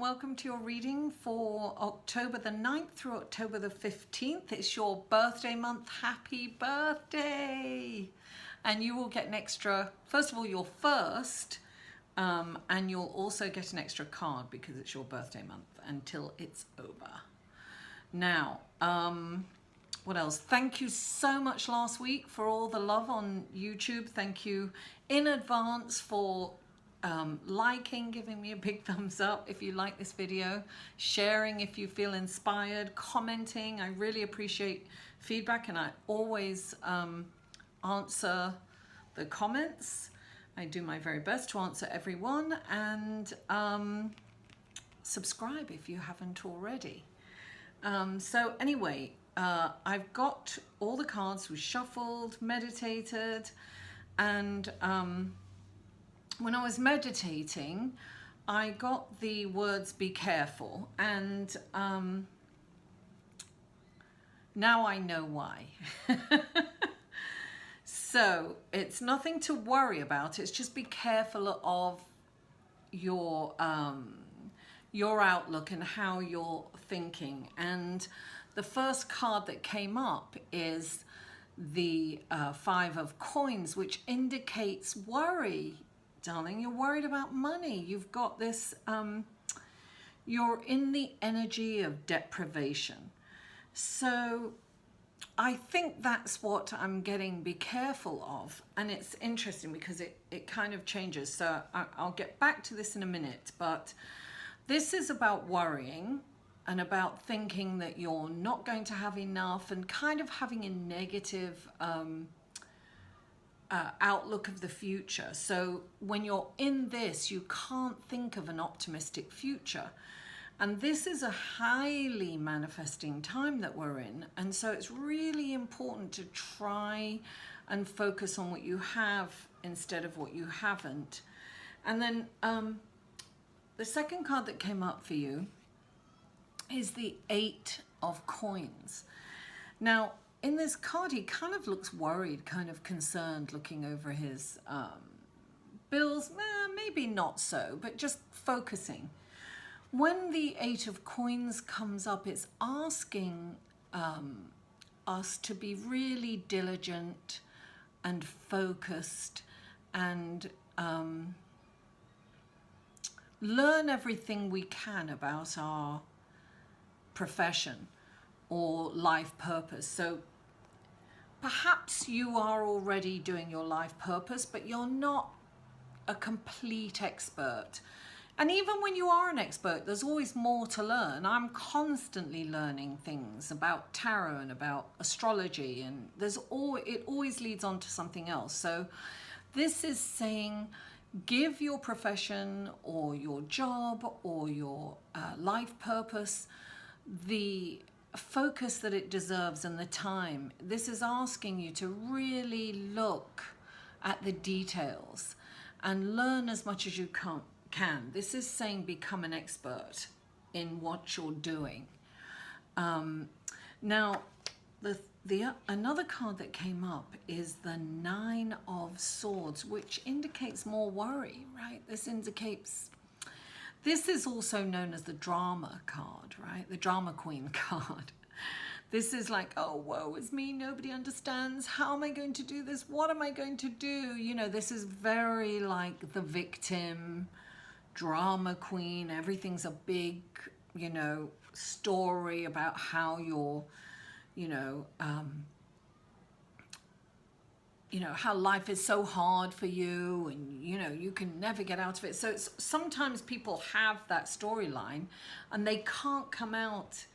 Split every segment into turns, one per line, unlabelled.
welcome to your reading for October the 9th through October the 15th. It's your birthday month. Happy birthday! And you will get an extra, first of all, you're first, and you'll also get an extra card because it's your birthday month until it's over. Now, what else? Thank you so much last week for all the love on YouTube. Thank you in advance for liking, giving me a big thumbs up if you like this video, sharing if you feel inspired, commenting. I really appreciate feedback, and I always answer the comments. I do my very best to answer everyone, and subscribe if you haven't already. So anyway, I've got all the cards we shuffled, meditated, and when I was meditating, I got the words "be careful," and now I know why. So it's nothing to worry about. It's just be careful of your outlook and how you're thinking. And the first card that came up is the Five of Coins, which indicates worry. Darling, you're worried about money. You've got this, you're in the energy of deprivation. So I think that's what I'm getting be careful of. And it's interesting because it kind of changes. So I'll get back to this in a minute, but this is about worrying and about thinking that you're not going to have enough and kind of having a negative outlook of the future. So when you're in this, you can't think of an optimistic future. And this is a highly manifesting time that we're in. And so it's really important to try and focus on what you have instead of what you haven't. And then the second card that came up for you is the Eight of Coins. Now, in this card, he kind of looks worried, kind of concerned, looking over his bills. Maybe not so, but just focusing. When the Eight of Coins comes up, it's asking us to be really diligent and focused and learn everything we can about our profession or life purpose. So perhaps you are already doing your life purpose, but you're not a complete expert. And even when you are an expert, there's always more to learn. I'm constantly learning things about tarot and about astrology, and it always leads on to something else. So this is saying, give your profession or your job or your life purpose the focus that it deserves and the time. This is asking you to really look at the details and learn as much as you can. This is saying become an expert in what you're doing. Now, another card that came up is the Nine of Swords, which indicates more worry, right? This is also known as the drama card, right? The drama queen card. This is like, oh, woe is me, nobody understands. How am I going to do this? What am I going to do? You know, this is very like the victim, drama queen. Everything's a big, you know, story about how you're, how life is so hard for you and, you can never get out of it. So sometimes people have that storyline and they can't come out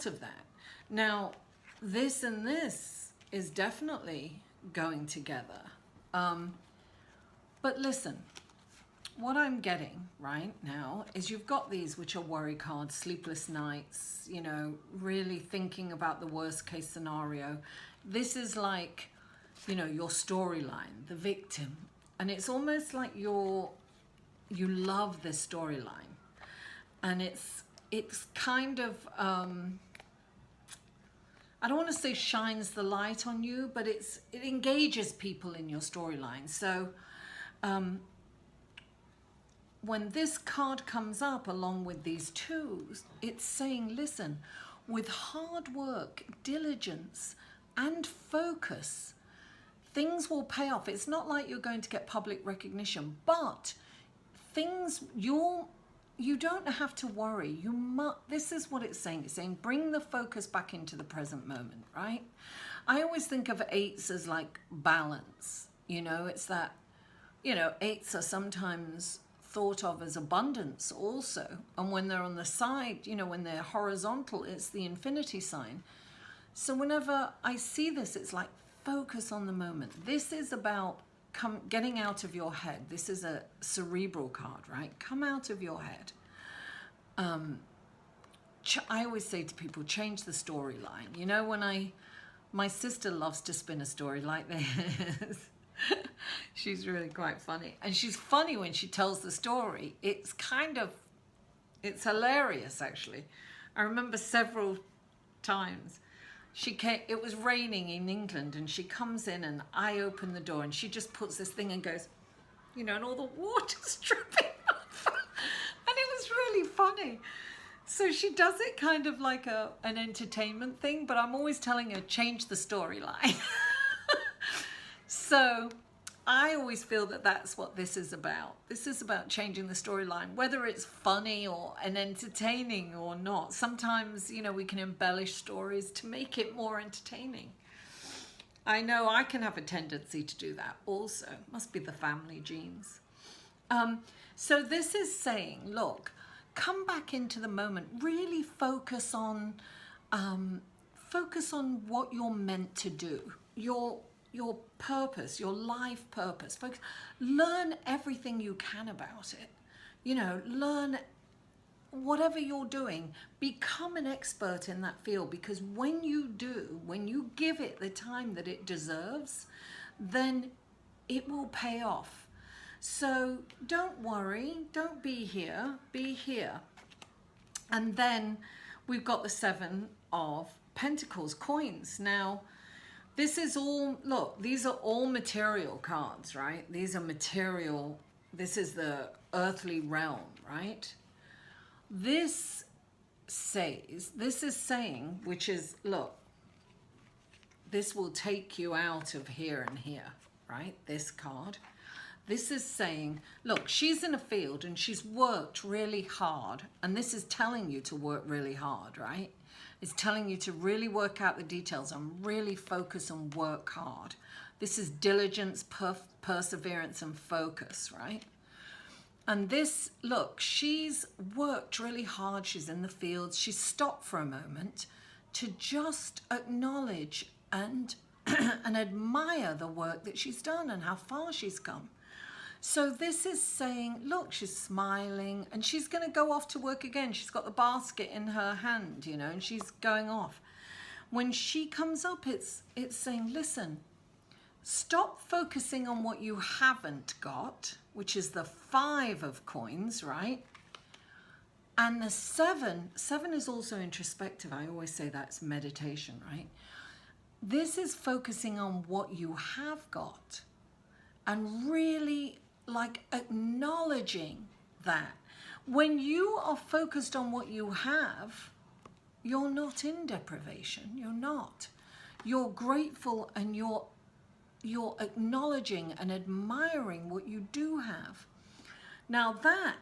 of that. Now, this and this is definitely going together. But listen, what I'm getting right now is you've got these, which are worry cards, sleepless nights, really thinking about the worst case scenario. This is like, your storyline, the victim. And it's almost like you love this storyline. And it's kind of, I don't want to say shines the light on you, but it engages people in your storyline. So when this card comes up along with these twos, it's saying, listen, with hard work, diligence, and focus, things will pay off. It's not like you're going to get public recognition, but things, you don't have to worry. This is what it's saying. It's saying bring the focus back into the present moment, right? I always think of eights as like balance. You know, it's that, you know, eights are sometimes thought of as abundance also. And when they're on the side, you know, when they're horizontal, it's the infinity sign. So whenever I see this, it's like focus on the moment. This is about getting out of your head. This is a cerebral card, right? Come out of your head. I always say to people, change the storyline. You know, my sister loves to spin a story like this. She's really quite funny. And she's funny when she tells the story. It's hilarious, actually. I remember several times it was raining in England, and she comes in and I open the door and she just puts this thing and goes, you know, and all the water's dripping off. And it was really funny. So she does it kind of like an entertainment thing, but I'm always telling her, change the storyline. So I always feel that that's what this is about. This is about changing the storyline, whether it's funny or an entertaining or not. Sometimes, you know, we can embellish stories to make it more entertaining. I know I can have a tendency to do that also. Must be the family genes. So this is saying, look, come back into the moment. Really focus on what you're meant to do. Your purpose, your life purpose. Folks, learn everything you can about it. You know, learn whatever you're doing, become an expert in that field, because when you do, when you give it the time that it deserves, then it will pay off. So don't worry, don't be here, be here. And then we've got the 7 of Pentacles, coins. Now, this is all, look, these are all material cards, right? These are material, this is the earthly realm, right? This is saying, which is, look, this will take you out of here and here, right? This card. This is saying, look, she's in a field and she's worked really hard. And this is telling you to work really hard, right? It's telling you to really work out the details and really focus and work hard. This is diligence, perseverance, and focus, right? And this, look, she's worked really hard. She's in the fields. She's stopped for a moment to just acknowledge and, and admire the work that she's done and how far she's come. So this is saying, look, she's smiling and she's going to go off to work again. She's got the basket in her hand, you know, and she's going off. When she comes up, it's saying, listen, stop focusing on what you haven't got, which is the 5 of coins, right? And the 7 is also introspective. I always say that's meditation, right? This is focusing on what you have got and really like acknowledging that. When you are focused on what you have, you're not in deprivation. You're not. You're grateful and you're acknowledging and admiring what you do have. Now that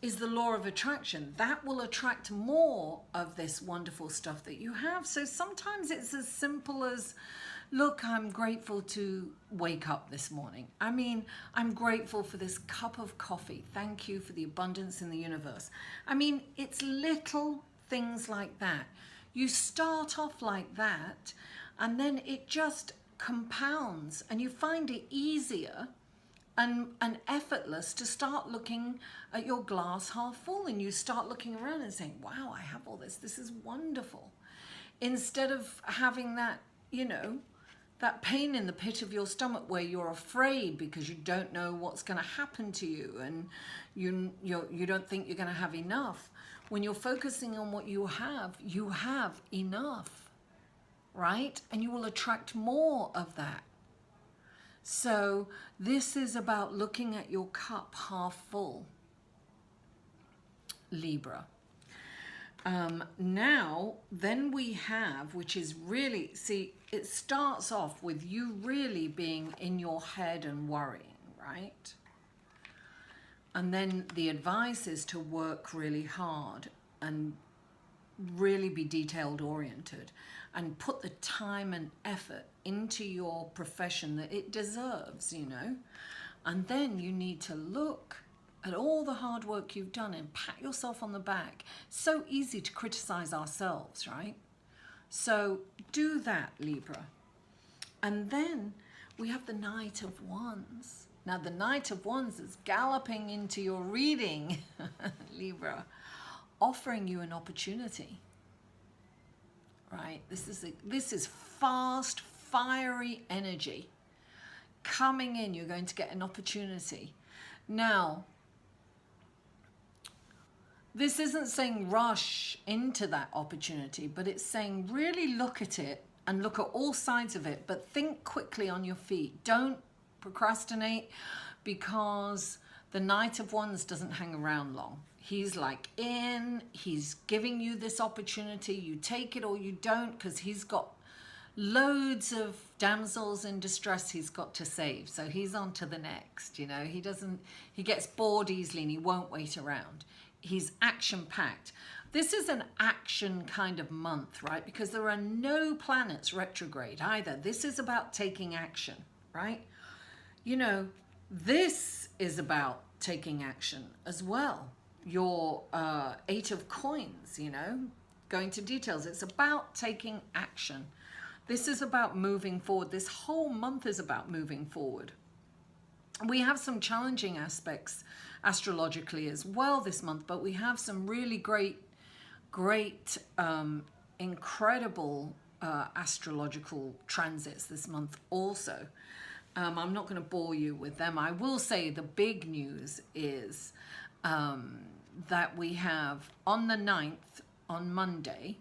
is the law of attraction. That will attract more of this wonderful stuff that you have. So sometimes it's as simple as, look, I'm grateful to wake up this morning. I mean, I'm grateful for this cup of coffee. Thank you for the abundance in the universe. I mean, it's little things like that. You start off like that, and then it just compounds, and you find it easier and effortless to start looking at your glass half full, and you start looking around and saying, wow, I have all this. This is wonderful. Instead of having that, you know, that pain in the pit of your stomach where you're afraid because you don't know what's going to happen to you and you don't think you're going to have enough. When you're focusing on what you have enough, right? And you will attract more of that. So this is about looking at your cup half full. Libra. Now, then we have, which is really, see, it starts off with you really being in your head and worrying, right? And then the advice is to work really hard and really be detailed oriented and put the time and effort into your profession that it deserves, you know? And then you need to look at all the hard work you've done and pat yourself on the back. So easy to criticize ourselves, right? So do that, Libra. And then we have the Knight of Wands. Now the Knight of Wands is galloping into your reading, Libra, offering you an opportunity, right? This is fast, fiery energy coming in. You're going to get an opportunity. Now, this isn't saying rush into that opportunity, but it's saying really look at it and look at all sides of it, but think quickly on your feet. Don't procrastinate, because the Knight of Wands doesn't hang around long. He's like he's giving you this opportunity. You take it or you don't, because he's got loads of damsels in distress he's got to save. So he's on to the next, you know. He gets bored easily and he won't wait around. He's action-packed. This is an action kind of month, right? Because there are no planets retrograde either. This is about taking action, right? You know, this is about taking action as well. Your 8 of coins, you know, going to details. It's about taking action. This is about moving forward. This whole month is about moving forward. We have some challenging aspects astrologically as well this month, but we have some really great, incredible astrological transits this month also. I'm not going to bore you with them. I will say the big news is that we have on the 9th, on Monday,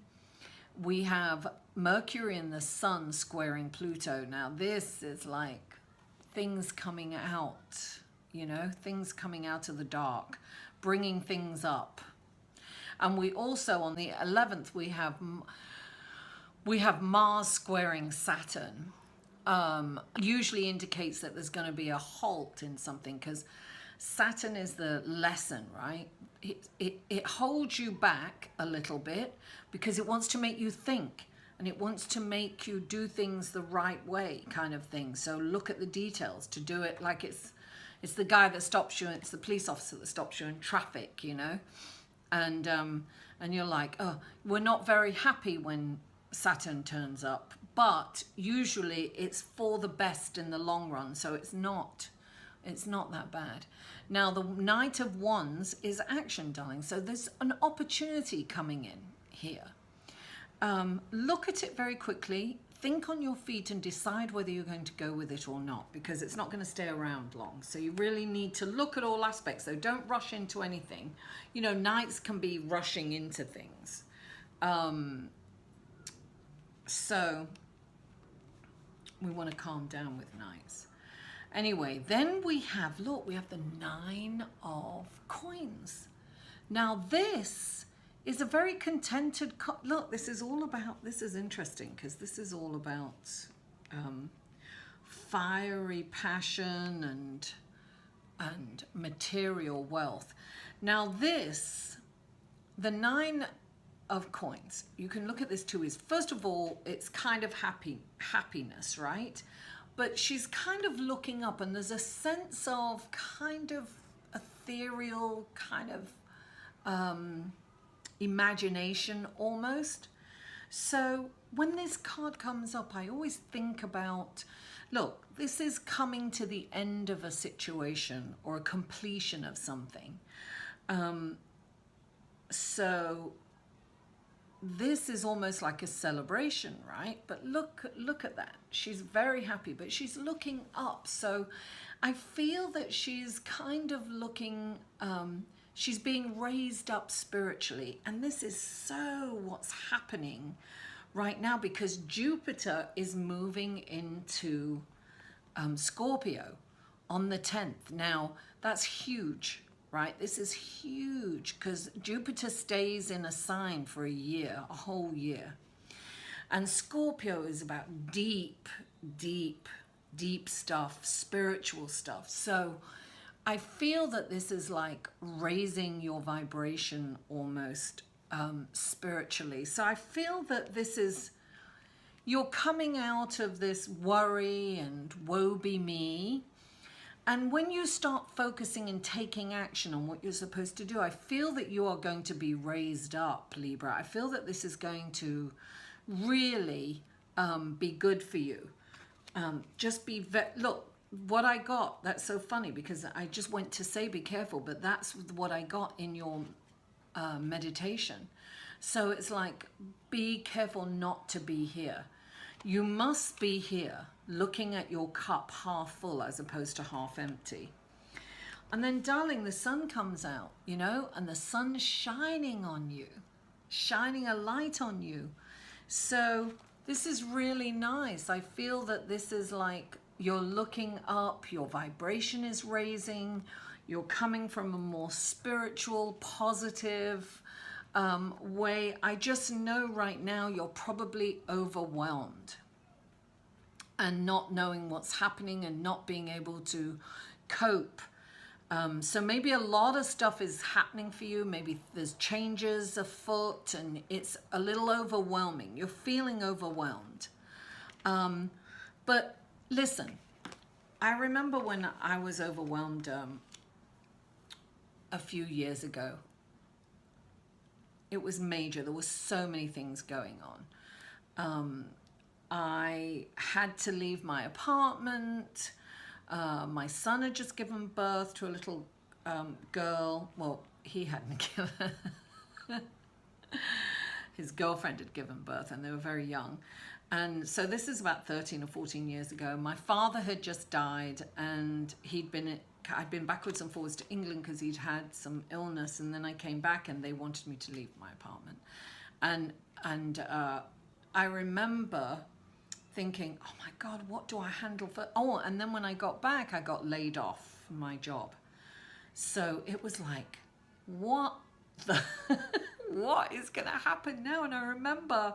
we have Mercury and the Sun squaring Pluto. Now this is like things coming out, you know, things coming out of the dark, bringing things up. And we also, on the 11th, we have Mars squaring Saturn. Usually indicates that there's going to be a halt in something, because Saturn is the lesson, right? It holds you back a little bit because it wants to make you think, and it wants to make you do things the right way, kind of thing. So look at the details to do it like it's the guy that stops you, it's the police officer that stops you in traffic, you know? And you're like, oh, we're not very happy when Saturn turns up, but usually it's for the best in the long run, so it's not that bad. Now the Knight of Wands is action, darling, so there's an opportunity coming in here. Look at it very quickly, think on your feet and decide whether you're going to go with it or not, because it's not going to stay around long. So you really need to look at all aspects. So don't rush into anything. You know, Knights can be rushing into things. So we want to calm down with Knights. Anyway, then we have, look, we have the 9 of coins. Now this is a very contented, look, this is interesting, because this is all about fiery passion and material wealth. Now this, the 9 of coins, you can look at this too, is first of all, it's kind of happiness, right? But she's kind of looking up, and there's a sense of kind of ethereal, kind of imagination almost. So when this card comes up, I always think about, look, this is coming to the end of a situation or a completion of something. So this is almost like a celebration, right? But look at that. She's very happy, but she's looking up. So I feel that she's kind of looking, she's being raised up spiritually. And this is so what's happening right now, because Jupiter is moving into Scorpio on the 10th. Now, that's huge, right? This is huge because Jupiter stays in a sign for a year, a whole year. And Scorpio is about deep, deep, deep stuff, spiritual stuff. So I feel that this is like raising your vibration almost spiritually. So I feel that this is, you're coming out of this worry and woe be me. And when you start focusing and taking action on what you're supposed to do, I feel that you are going to be raised up, Libra. I feel that this is going to really be good for you. Just be, look, what I got, that's so funny because I just went to say be careful, but that's what I got in your meditation. So it's like, be careful not to be here. You must be here looking at your cup half full as opposed to half empty. And then, darling, the sun comes out, you know, and the sun's shining on you, shining a light on you. So this is really nice. I feel that this is like you're looking up, your vibration is raising, you're coming from a more spiritual, positive way. I just know right now you're probably overwhelmed and not knowing what's happening and not being able to cope. So maybe a lot of stuff is happening for you. Maybe there's changes afoot and it's a little overwhelming. You're feeling overwhelmed. But listen, I remember when I was overwhelmed a few years ago. It was major. There were so many things going on. I had to leave my apartment. My son had just given birth to a little girl. Well, he hadn't given. His girlfriend had given birth and they were very young. And so this is about 13 or 14 years ago. My father had just died and I'd been backwards and forwards to England because he'd had some illness, and then I came back and they wanted me to leave my apartment. And I remember thinking, oh my God, what do I handle for? Oh, and then when I got back, I got laid off from my job. So it was like, what is going to happen now? And I remember,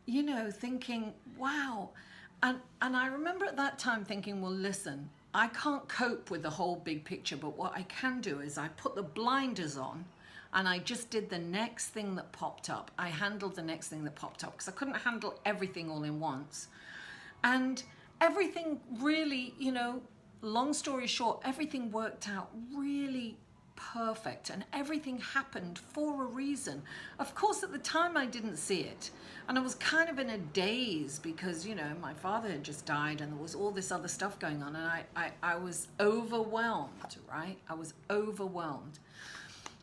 you know, thinking, wow. And I remember at that time thinking, well, listen, I can't cope with the whole big picture, but what I can do is I put the blinders on and I just did the next thing that popped up. I handled the next thing that popped up because I couldn't handle everything all in once. And everything really, you know, long story short, everything worked out really perfect and everything happened for a reason. Of course, at the time I didn't see it. And I was kind of in a daze because, you know, my father had just died and there was all this other stuff going on. And I was overwhelmed, right? I was overwhelmed.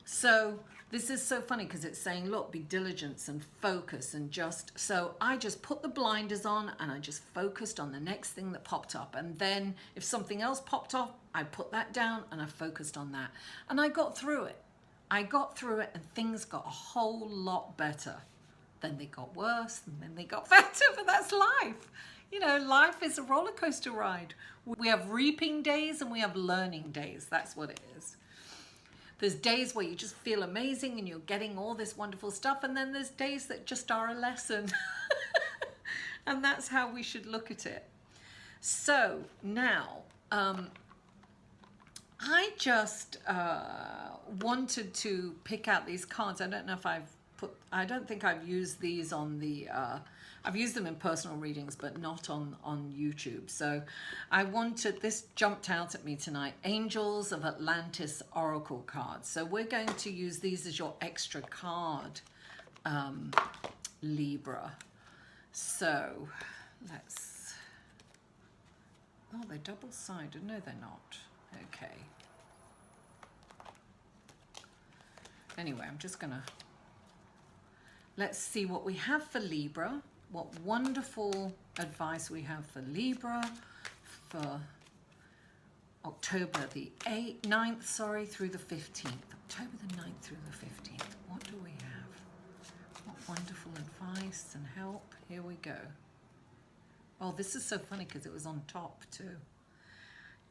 So this is so funny because it's saying, look, be diligent and focus and just, so I just put the blinders on and I just focused on the next thing that popped up. And then if something else popped up, I put that down and I focused on that. And I got through it. I got through it and things got a whole lot better. Then they got worse and then they got better, but that's life. You know, life is a roller coaster ride. We have reaping days and we have learning days. That's what it is. There's days where you just feel amazing and you're getting all this wonderful stuff. And then there's days that just are a lesson. And that's how we should look at it. So now, I just wanted to pick out these cards. I don't know if I don't think I've used these on the, I've used them in personal readings, but not on YouTube. So this jumped out at me tonight, Angels of Atlantis Oracle cards. So we're going to use these as your extra card, Libra. So oh, they're double-sided. No, they're not. Okay. Anyway, I'm just gonna, let's see what we have for Libra. What wonderful advice we have for Libra for October the 9th, through the 15th. October the 9th through the 15th. What do we have? What wonderful advice and help. Here we go. Oh, this is so funny because it was on top too.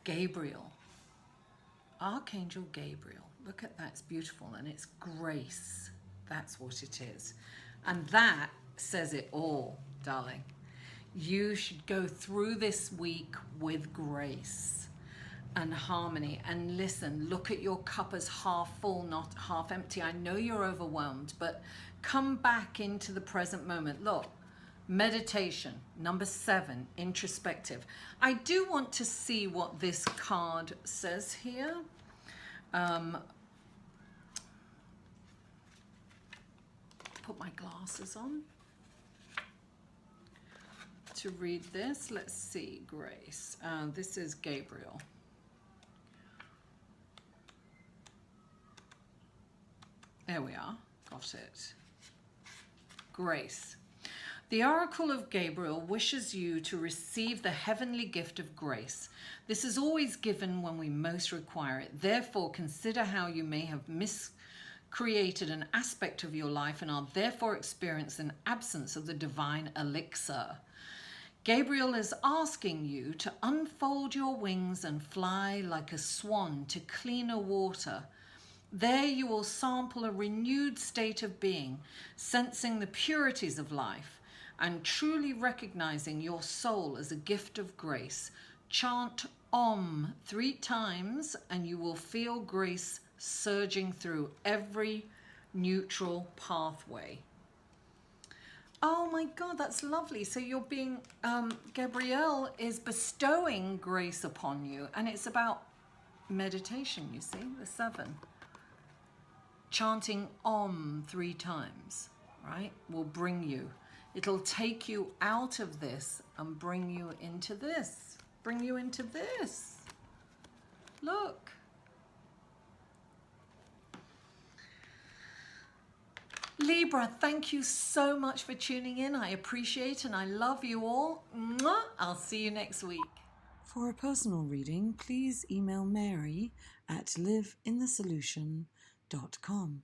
Gabriel. Archangel Gabriel. Look at that, it's beautiful, and it's grace. That's what it is. And that says it all, darling. You should go through this week with grace and harmony. And listen, look at your cup as half full, not half empty. I know you're overwhelmed, but come back into the present moment. Look, meditation, number 7, introspective. I do want to see what this card says here. Put my glasses on to read this. Let's see, grace. This is Gabriel. There we are, got it. Grace. The Oracle of Gabriel wishes you to receive the heavenly gift of grace. This is always given when we most require it. Therefore, consider how you may have miscreated an aspect of your life and are therefore experiencing an absence of the divine elixir. Gabriel is asking you to unfold your wings and fly like a swan to cleaner water. There you will sample a renewed state of being, sensing the purities of life and truly recognizing your soul as a gift of grace. Chant Om 3 times and you will feel grace surging through every neutral pathway. Oh my God, that's lovely. So you're being, Gabrielle is bestowing grace upon you, and it's about meditation, you see, the 7. Chanting Om 3 times, right, will bring you. It'll take you out of this and bring you into this. Bring you into this. Look. Libra, thank you so much for tuning in. I appreciate and I love you all. Mwah! I'll see you next week. For a personal reading, please email Mary at liveinthesolution.com.